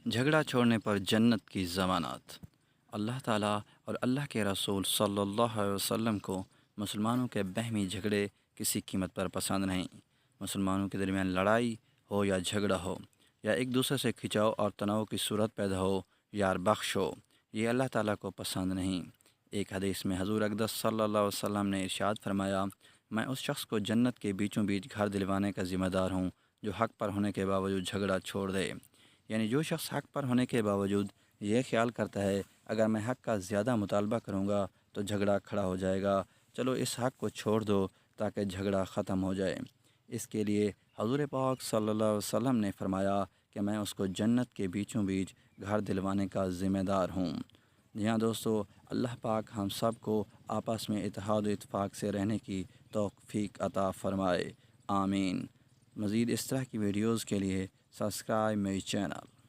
جھگڑا چھوڑنے پر جنت کی ضمانت۔ اللہ تعالیٰ اور اللہ کے رسول صلی اللہ علیہ وسلم کو مسلمانوں کے باہمی جھگڑے کسی قیمت پر پسند نہیں۔ مسلمانوں کے درمیان لڑائی ہو یا جھگڑا ہو، یا ایک دوسرے سے کھچاؤ اور تناؤ کی صورت پیدا ہو، یار بخش ہو، یہ اللہ تعالیٰ کو پسند نہیں۔ ایک حدیث میں حضور اقدس صلی اللہ علیہ وسلم نے ارشاد فرمایا، میں اس شخص کو جنت کے بیچوں بیچ گھر دلوانے کا ذمہ دار ہوں جو حق پر ہونے کے باوجود جھگڑا چھوڑ دے۔ یعنی جو شخص حق پر ہونے کے باوجود یہ خیال کرتا ہے اگر میں حق کا زیادہ مطالبہ کروں گا تو جھگڑا کھڑا ہو جائے گا، چلو اس حق کو چھوڑ دو تاکہ جھگڑا ختم ہو جائے۔ اس کے لیے حضور پاک صلی اللہ علیہ وسلم نے فرمایا کہ میں اس کو جنت کے بیچوں بیچ گھر دلوانے کا ذمہ دار ہوں۔ جی ہاں دوستو، اللہ پاک ہم سب کو آپس میں اتحاد و اتفاق سے رہنے کی توفیق عطا فرمائے، آمین۔ مزید اس طرح کی ویڈیوز کے لیے سبسکرائب میری چینل۔